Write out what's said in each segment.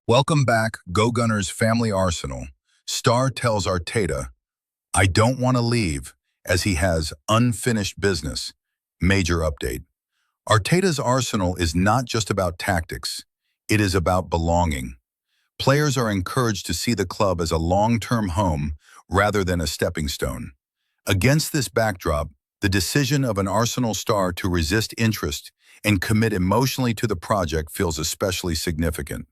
Welcome back, Go Gunners Family Arsenal. Star tells Arteta, I don't want to leave, as he has unfinished business. Major update. Arteta's Arsenal is not just about tactics. It is about belonging. Players are encouraged to see the club as a long-term home rather than a stepping stone. Against this backdrop, the decision of an Arsenal star to resist interest and commit emotionally to the project feels especially significant.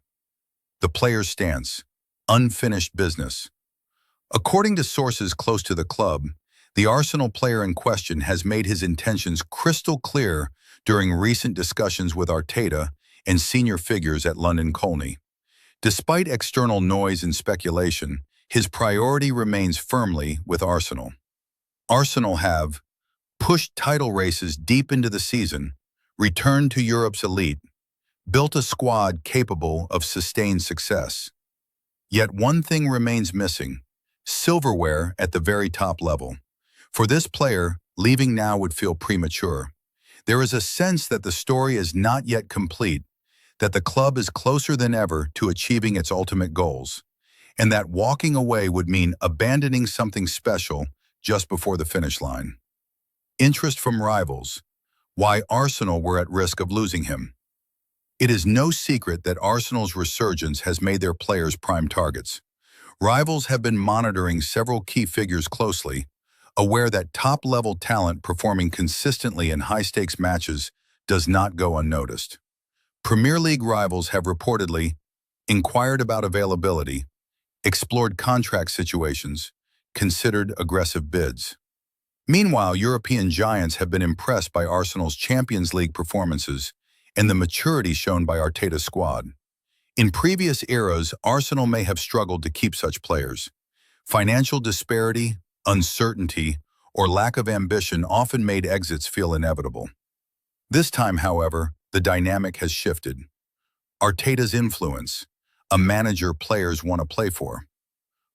The player's stance, unfinished business. According to sources close to the club, the Arsenal player in question has made his intentions crystal clear during recent discussions with Arteta and senior figures at London Colney. Despite external noise and speculation, his priority remains firmly with Arsenal. Arsenal have pushed title races deep into the season, returned to Europe's elite, built a squad capable of sustained success. Yet one thing remains missing: silverware at the very top level. For this player, leaving now would feel premature. There is a sense that the story is not yet complete, that the club is closer than ever to achieving its ultimate goals, and that walking away would mean abandoning something special just before the finish line. Interest from rivals. Why Arsenal were at risk of losing him. It is no secret that Arsenal's resurgence has made their players prime targets. Rivals have been monitoring several key figures closely, aware that top-level talent performing consistently in high-stakes matches does not go unnoticed. Premier League rivals have reportedly inquired about availability, explored contract situations, considered aggressive bids. Meanwhile, European giants have been impressed by Arsenal's Champions League performances and the maturity shown by Arteta's squad. In previous eras, Arsenal may have struggled to keep such players. Financial disparity, uncertainty, or lack of ambition often made exits feel inevitable. This time, however, the dynamic has shifted. Arteta's influence, a manager players want to play for.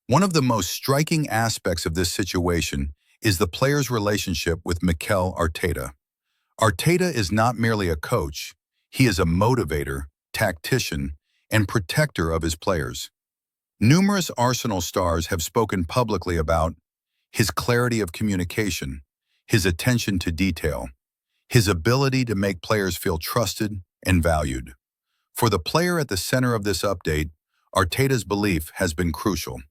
One of the most striking aspects of this situation is the player's relationship with Mikel Arteta. Arteta is not merely a coach, he is a motivator, tactician, and protector of his players. Numerous Arsenal stars have spoken publicly about his clarity of communication, his attention to detail, his ability to make players feel trusted and valued. For the player at the center of this update, Arteta's belief has been crucial.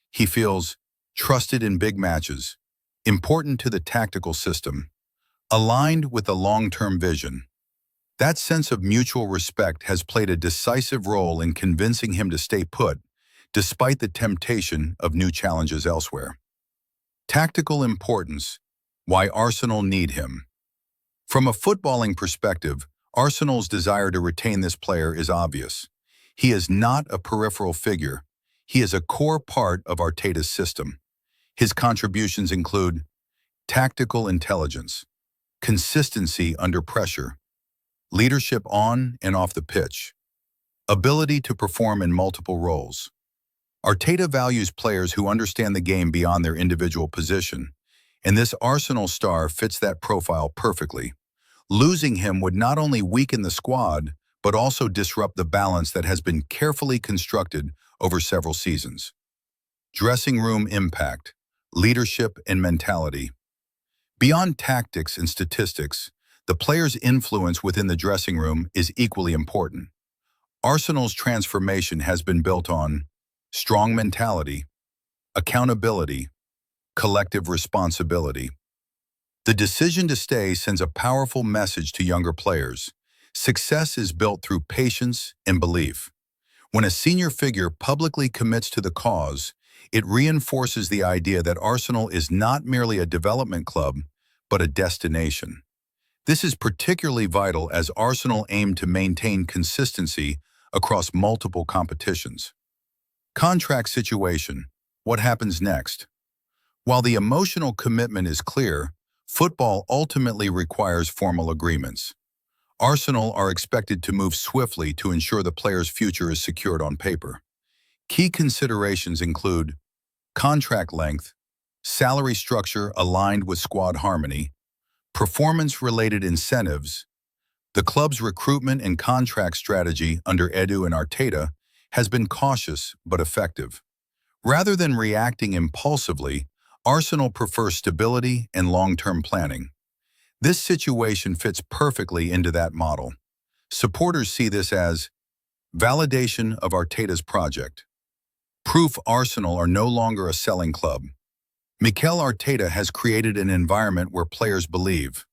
He feels trusted in big matches, important to the tactical system, aligned with the long-term vision. That sense of mutual respect has played a decisive role in convincing him to stay put, despite the temptation of new challenges elsewhere. Tactical importance. Why Arsenal need him. From a footballing perspective, Arsenal's desire to retain this player is obvious. He is not a peripheral figure. He is a core part of Arteta's system. His contributions include tactical intelligence, consistency under pressure, leadership on and off the pitch, ability to perform in multiple roles. Arteta values players who understand the game beyond their individual position, and this Arsenal star fits that profile perfectly. Losing him would not only weaken the squad, but also disrupt the balance that has been carefully constructed over several seasons. Dressing room impact, leadership and mentality. Beyond tactics and statistics, the player's influence within the dressing room is equally important. Arsenal's transformation has been built on strong mentality, accountability, collective responsibility. The decision to stay sends a powerful message to younger players. Success is built through patience and belief. When a senior figure publicly commits to the cause, it reinforces the idea that Arsenal is not merely a development club, but a destination. This is particularly vital as Arsenal aim to maintain consistency across multiple competitions. Contract situation. What happens next? While the emotional commitment is clear, football ultimately requires formal agreements. Arsenal are expected to move swiftly to ensure the player's future is secured on paper. Key considerations include contract length, salary structure aligned with squad harmony, performance-related incentives. The club's recruitment and contract strategy under Edu and Arteta has been cautious but effective. Rather than reacting impulsively, Arsenal prefers stability and long-term planning. This situation fits perfectly into that model. Supporters see this as validation of Arteta's project. Proof Arsenal are no longer a selling club. Mikel Arteta has created an environment where players believe,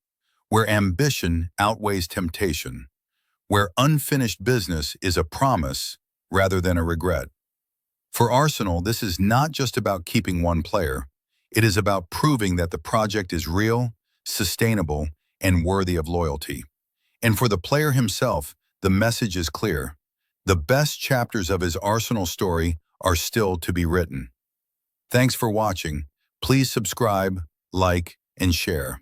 where ambition outweighs temptation, where unfinished business is a promise rather than a regret. For Arsenal, this is not just about keeping one player. It is about proving that the project is real, sustainable, and worthy of loyalty. And for the player himself, the message is clear. The best chapters of his Arsenal story are still to be written. Thanks for watching. Please subscribe, like, and share.